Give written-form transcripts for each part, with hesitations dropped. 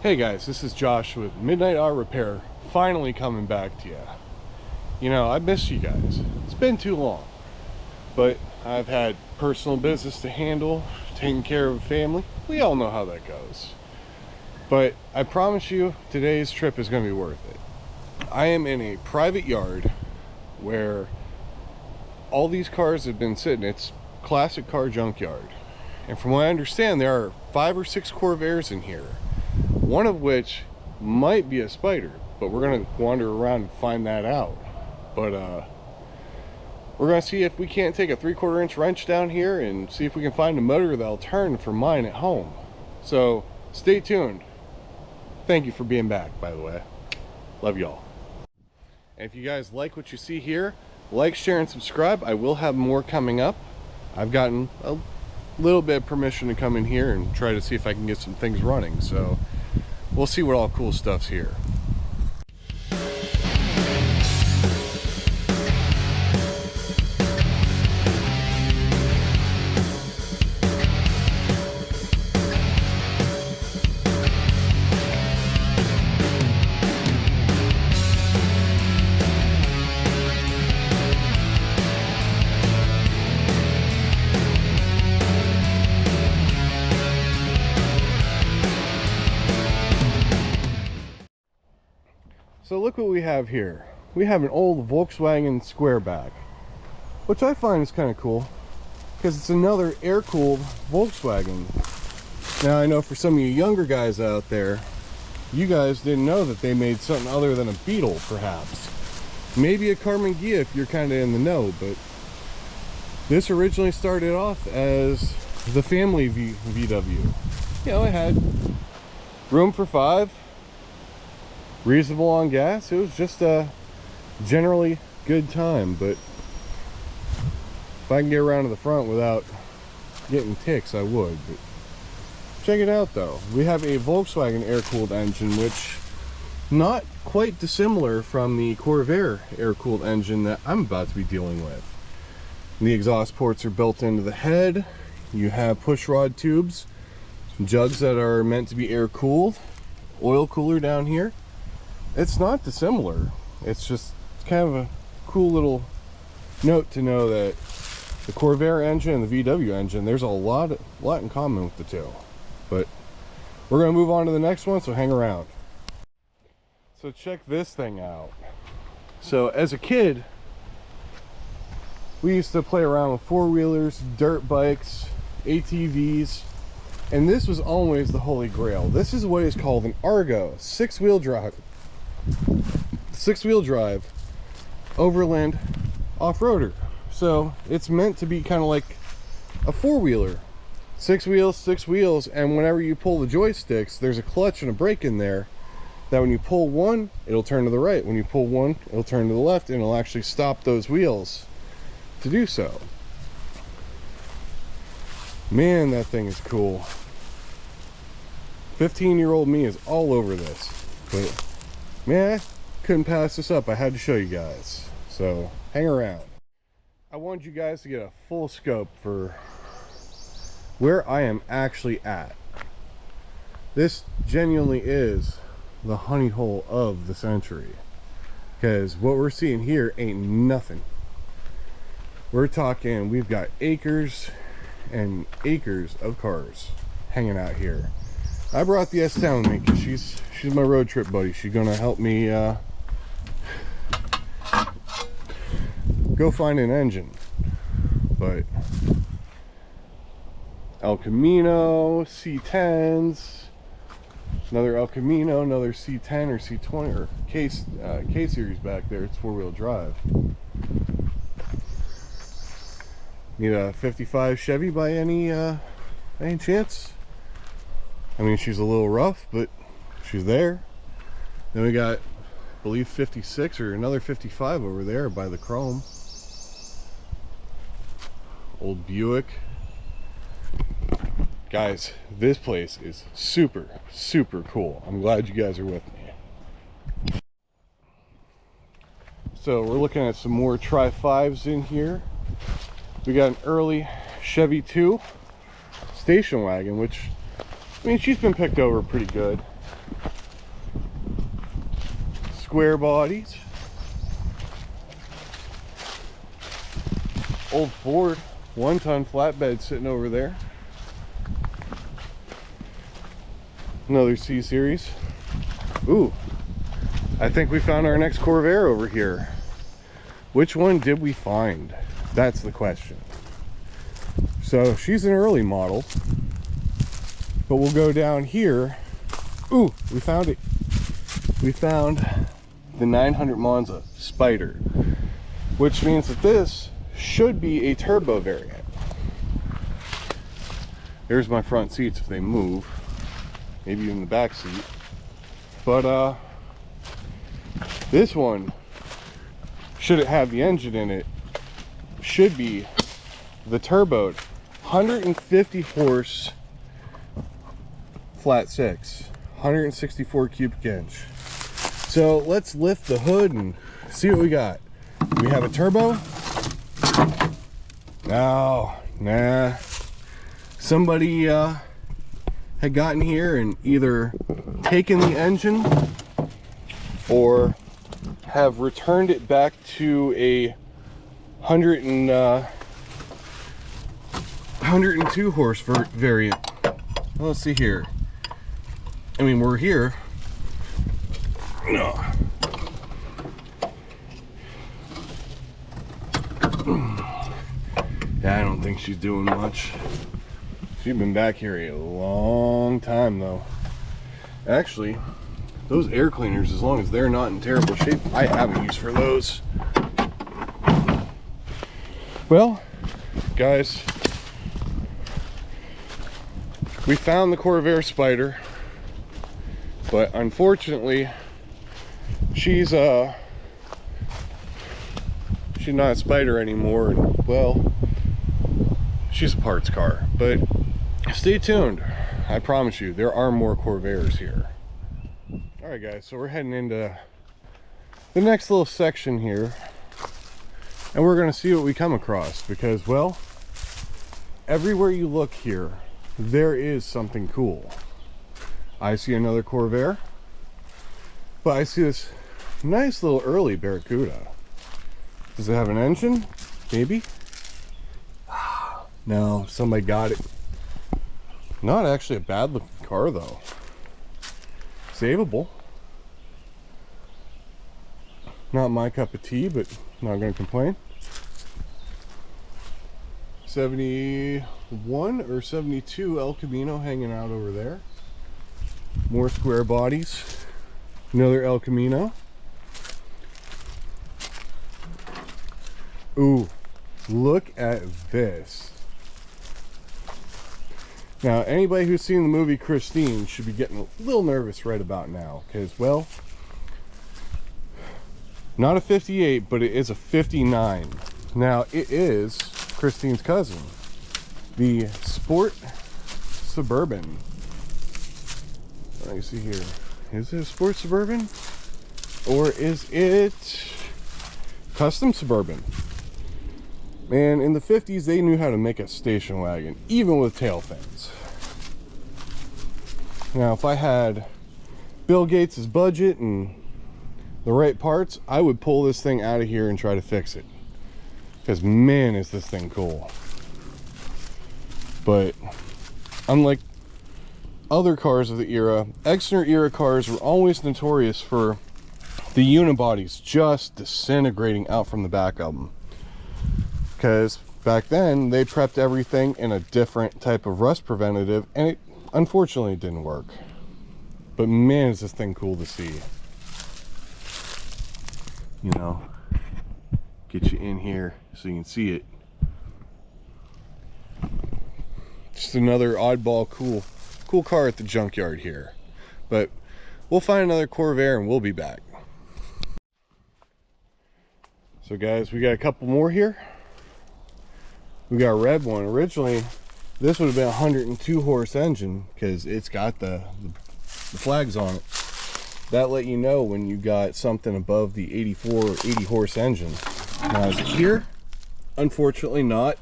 Hey guys, this is Josh with Midnight Auto Repair, finally coming back to you. You know, I missed you guys. It's been too long, but I've had personal business to handle, taking care of a family. We all know how that goes. But I promise you, today's trip is going to be worth it. I am in a private yard where all these cars have been sitting. It's classic car junkyard. And from what I understand, there are 5 or 6 corvairs in here. One of which might be a Spider, but we're gonna wander around and find that out. But we're gonna see if we can't take a 3/4 inch wrench down here and see if we can find a motor that'll turn for mine at home. So stay tuned. Thank you for being back, by the way. Love y'all. And if you guys like what you see here, like, share, and subscribe. I will have more coming up. I've gotten a little bit of permission to come in here and try to see if I can get some things running, so we'll see what all cool stuff's here. So look what we have here. We have an old Volkswagen Squareback, which I find is kind of cool because it's another air-cooled Volkswagen. Now I know for some of you younger guys out there, you guys didn't know that they made something other than a Beetle, perhaps. Maybe a Carmen Ghia if you're kind of in the know, but this originally started off as the family VW. You know, it had room for 5. Reasonable on gas. It was just a generally good time, but if I can get around to the front without getting ticks, I would. But check it out though. We have a Volkswagen air-cooled engine, which not quite dissimilar from the Corvair air-cooled engine that I'm about to be dealing with. The exhaust ports are built into the head. You have push rod tubes, jugs that are meant to be air-cooled, oil cooler down here. It's not dissimilar. It's just kind of a cool little note to know that the Corvair engine and the VW engine, there's a lot in common with the two. But we're going to move on to the next one, so hang around. So check this thing out. So as a kid, we used to play around with four-wheelers, dirt bikes, ATVs, and this was always the holy grail. This is what is called an Argo, six-wheel drive overland off-roader. So it's meant to be kind of like a four-wheeler, 6 wheels, and whenever you pull the joysticks, there's a clutch and a brake in there that when you pull one, it'll turn to the right. When you pull one, it'll turn to the left, and it'll actually stop those wheels to do so. Man, that thing is cool. 15-year-old me is all over this, but man, I couldn't pass this up. I had to show you guys. So hang around. I wanted you guys to get a full scope for where I am actually at. This genuinely is the honey hole of the century, because what we're seeing here ain't nothing. We're talking, we've got acres and acres of cars hanging out here. I brought the S10 with me because she's my road trip buddy. She's gonna help me go find an engine. But El Camino, C10s, another El Camino, another C10 or C20 or K series back there. It's 4-wheel drive. Need a 55 Chevy by any chance? I mean, she's a little rough, but she's there. Then we got, I believe, 56 or another 55 over there by the chrome. Old Buick. Guys, this place is super cool. I'm glad you guys are with me. So we're looking at some more Tri-5s in here. We got an early Chevy 2 station wagon, which, I mean, she's been picked over pretty good. Square bodies. Old Ford 1-ton flatbed sitting over there. Another C-Series. Ooh, I think we found our next Corvair over here. Which one did we find? That's the question. So she's an early model, but we'll go down here. Ooh, we found it. We found the 900 Monza Spider, which means that this should be a turbo variant. There's my front seats if they move, maybe even the back seat. But this one, should it have the engine in it, should be the turboed 150 horse flat six, 164 cubic inch. So let's lift the hood and see what we got. We have a turbo. No, nah. Somebody had gotten here and either taken the engine or have returned it back to a 102 horse variant. Well, let's see here. I mean, we're here. No. Yeah, I don't think she's doing much. She's been back here a long time though. Actually, those air cleaners, as long as they're not in terrible shape, I have a use for those. Well, guys, we found the Corvair Spider, but unfortunately she's not a Spider anymore, and well, she's a parts car. But stay tuned, I promise you there are more Corvairs here. All right guys, so we're heading into the next little section here, and we're going to see what we come across, because well, everywhere you look here there is something cool. I see another Corvair, but I see this nice little early Barracuda. Does it have an engine? Maybe. No, somebody got it. Not actually a bad looking car though. Savable. Not my cup of tea, but not gonna complain. 71 or 72 El Camino hanging out over there. More square bodies. Another El Camino. Ooh, look at this. Now, anybody who's seen the movie Christine should be getting a little nervous right about now, because, well, not a 58, but it is a 59. Now, it is Christine's cousin, the Sport Suburban. Let me see here. Is it a Sport Suburban? Or is it Custom Suburban? Man, in the 50s, they knew how to make a station wagon, even with tail fins. Now, if I had Bill Gates' budget and the right parts, I would pull this thing out of here and try to fix it. Because, man, is this thing cool. But, unlike other cars of the era, Exner era cars were always notorious for the unibodies just disintegrating out from the back of them. Because back then they prepped everything in a different type of rust preventative, and it unfortunately didn't work. But man, is this thing cool to see. You know, get you in here so you can see it. Just another oddball cool car at the junkyard here. But we'll find another Corvair and we'll be back. So guys, we got a couple more here. We got a red one. Originally, this would have been a 102 horse engine because it's got the flags on it. That let you know when you got something above the 84 or 80 horse engine. Now, is it here? Unfortunately not.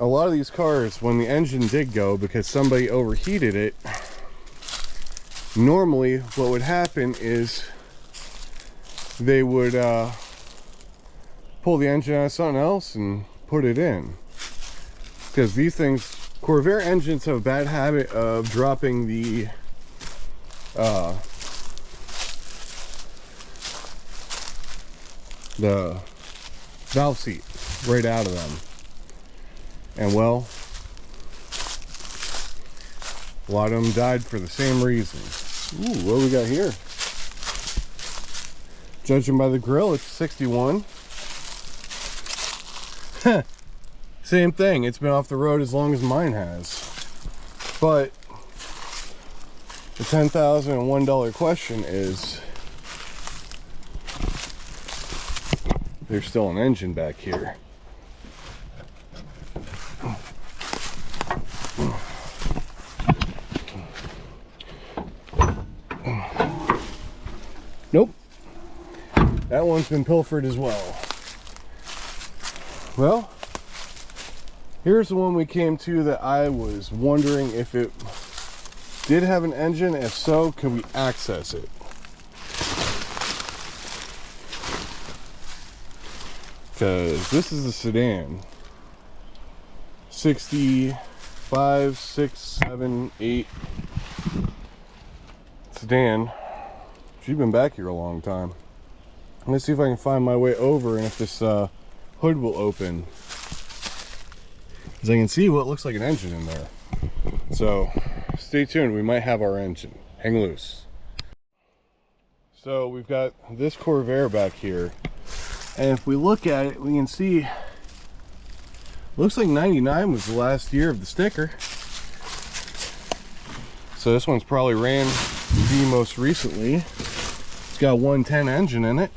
a lot of these cars, when the engine did go because somebody overheated it, normally what would happen is they would pull the engine out of something else and put it in. Because these things, Corvair engines have a bad habit of dropping the valve seat right out of them. And well, a lot of them died for the same reason. Ooh, what do we got here? Judging by the grill, it's 61. Same thing, it's been off the road as long as mine has. But the $10,001 question is, there's still an engine back here. Nope, that one's been pilfered as well. Well, here's the one we came to that I was wondering if it did have an engine. If so, could we access it? Because this is a sedan. 65, 6, 7, 8 sedan. She's been back here a long time. Let's see if I can find my way over and if this hood will open. Because I can see what looks like an engine in there. So stay tuned, we might have our engine. Hang loose. So we've got this Corvair back here. And if we look at it, we can see, looks like 99 was the last year of the sticker. So this one's probably ran the most recently. It's got a 110 engine in it.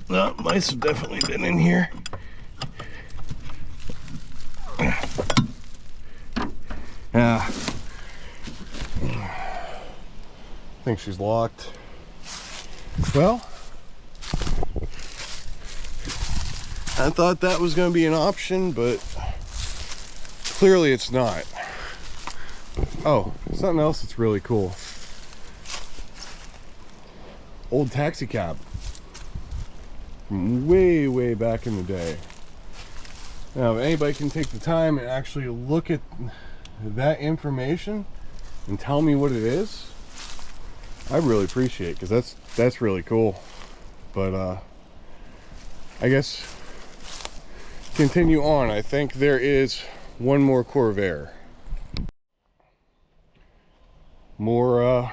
No, mice have definitely been in here. Yeah. I think she's locked. Well, I thought that was going to be an option, but clearly it's not. Oh, something else that's really cool. Old taxi cab. From way back in the day. Now, if anybody can take the time and actually look at that information and tell me what it is, I really appreciate it, because that's really cool. But I guess continue on. I think there is one more Corvair. More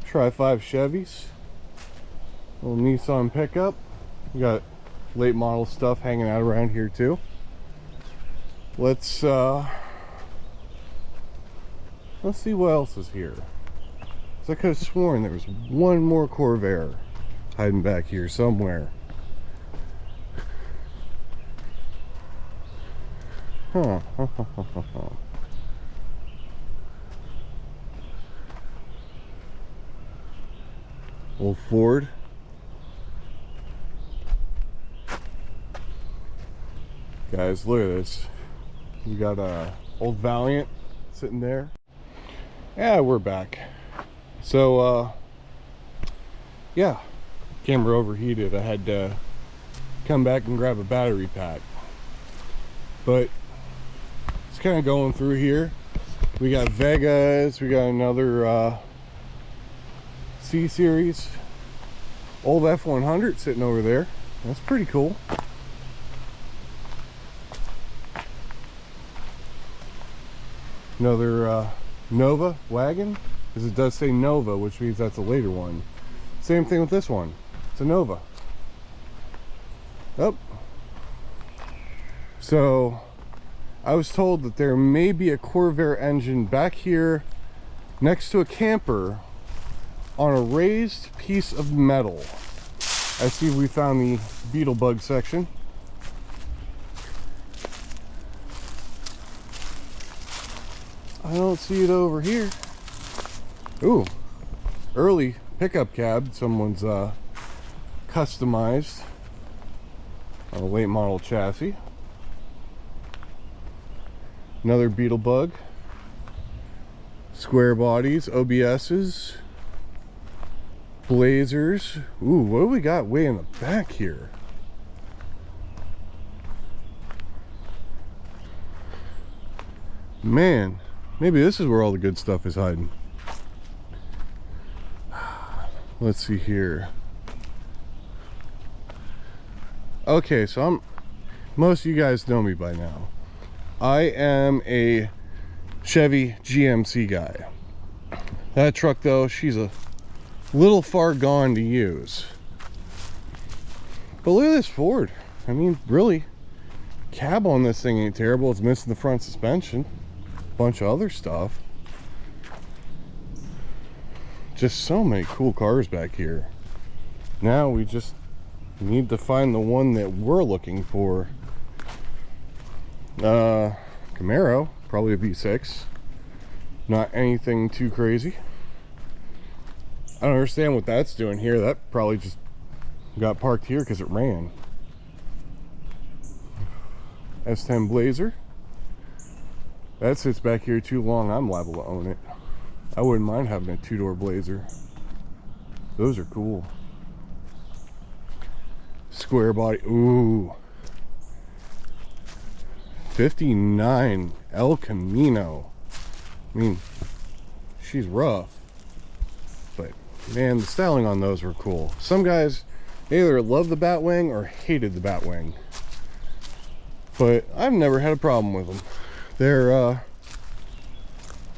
Tri-5 Chevys. Little Nissan pickup. We got late model stuff hanging out around here too. Let's see what else is here. So I could have sworn there was one more Corvair hiding back here somewhere. Huh. Old Ford. Guys, look at this. You got a old Valiant sitting there. Yeah, we're back. So yeah, camera overheated. I had to come back and grab a battery pack. But it's kind of going through here. We got Vegas, we got another C-Series old F100 sitting over there. That's pretty cool. Another Nova wagon, because it does say Nova, which means that's a later one. Same thing with this one. It's a Nova. Oh. So I was told that there may be a Corvair engine back here next to a camper on a raised piece of metal. I see we found the beetle bug section. I don't see it over here. Ooh, early pickup cab. Someone's customized on a late model chassis. Another Beetle Bug. Square bodies, OBS's, Blazers. Ooh, what do we got way in the back here? Man, maybe this is where all the good stuff is hiding. Let's see here. Okay, so most of you guys know me by now. I am a Chevy GMC guy. That truck though, she's a little far gone to use. But look at this Ford. I mean, really, cab on this thing ain't terrible. It's missing the front suspension. Bunch of other stuff. Just so many cool cars back here. Now we just need to find the one that we're looking for. Camaro, probably a V6. Not anything too crazy. I don't understand what that's doing here. That probably just got parked here because it ran. S10 Blazer. That sits back here too long. I'm liable to own it. I wouldn't mind having a two-door Blazer. Those are cool. Square body. Ooh. 59 El Camino. I mean, she's rough. But, man, the styling on those were cool. Some guys either loved the Batwing or hated the Batwing. But I've never had a problem with them. They're, as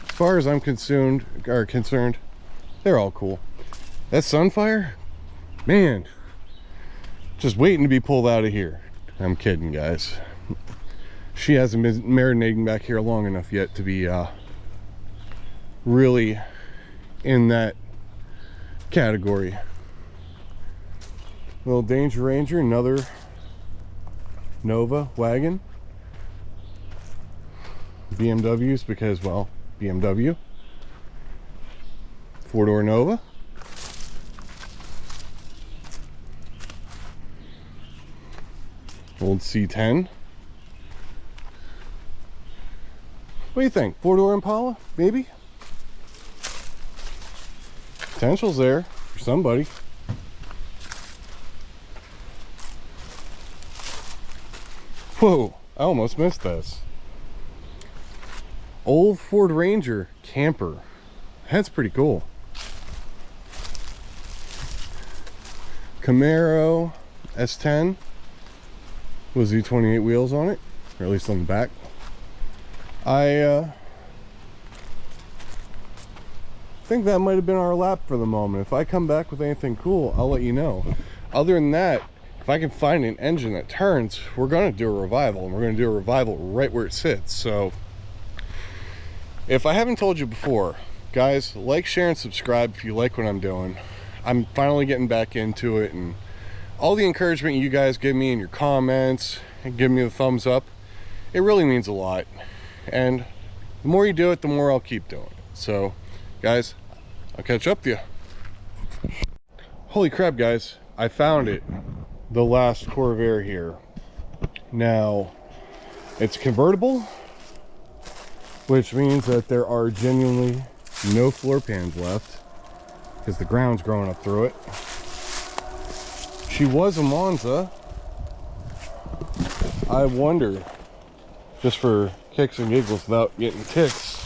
far as I'm concerned, they're all cool. That Sunfire, man, just waiting to be pulled out of here. I'm kidding, guys. She hasn't been marinating back here long enough yet to be really in that category. Little Danger Ranger, another Nova wagon. BMWs because, well, BMW. Four-door Nova. Old C10. What do you think? Four-door Impala? Maybe? Potential's there for somebody. Whoa, I almost missed this. Old Ford Ranger camper. That's pretty cool. Camaro S10 with Z28 wheels on it, or at least on the back. I think that might have been our lap for the moment. If I come back with anything cool, I'll let you know. Other than that, if I can find an engine that turns, we're going to do a revival, and we're going to do a revival right where it sits. So if I haven't told you before, guys, like, share, and subscribe if you like what I'm doing. I'm finally getting back into it, and all the encouragement you guys give me in your comments and give me the thumbs up, it really means a lot. And the more you do it, the more I'll keep doing it. So guys, I'll catch up to you. Holy crap, guys, I found it. The last Corvair here. Now, it's convertible, which means that there are genuinely no floor pans left because the ground's growing up through it. She was a Monza. I wonder, just for kicks and giggles without getting ticks,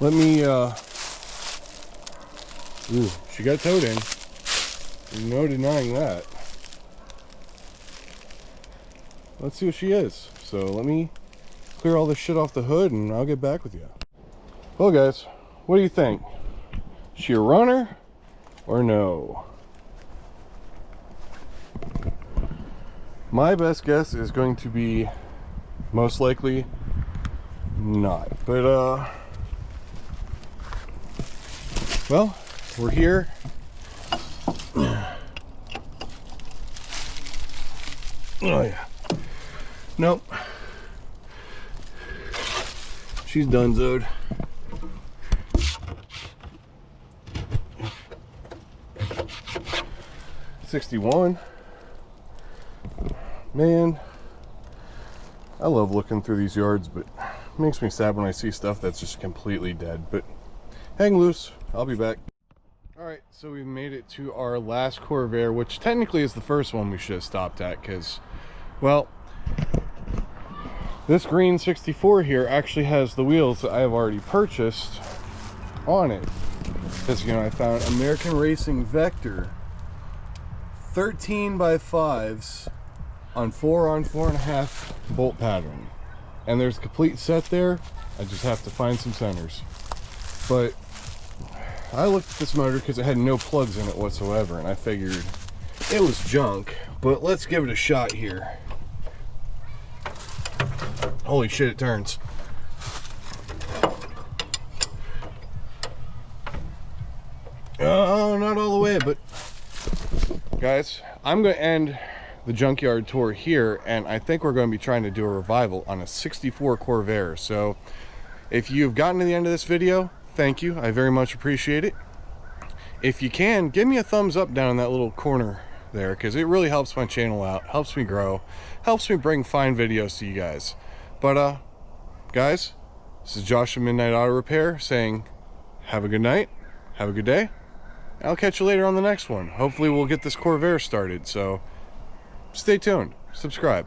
let me, ooh, she got towed in. No denying that. Let's see what she is. So let me clear all this shit off the hood and I'll get back with you. Well, guys, what do you think? Is she a runner or no? My best guess is going to be most likely not. But Well, we're here. Oh yeah. Nope. She's donezoed. $61. Man, I love looking through these yards, but it makes me sad when I see stuff that's just completely dead. But hang loose, I'll be back. Alright, so we've made it to our last corvair, which technically is the first one we should have stopped at, because, well, this green 64 here actually has the wheels that I have already purchased on it. Because, you know, I found American Racing Vector 13x5s on 4x4.5 bolt pattern, and there's a complete set there. I just have to find some centers. But I looked at this motor because it had no plugs in it whatsoever, and I figured it was junk, but let's give it a shot here. Holy shit, it turns. Oh, not all the way, but guys, I'm going to end the Junkyard tour here, and I think we're going to be trying to do a revival on a 64 Corvair. So if you've gotten to the end of this video, thank you. I very much appreciate it. If you can, give me a thumbs up down in that little corner there, because it really helps my channel out, helps me grow, helps me bring fine videos to you guys. But guys, this is Josh from Midnight Auto Repair saying have a good night, have a good day. I'll catch you later on the next one. Hopefully we'll get this Corvair started, so stay tuned, subscribe.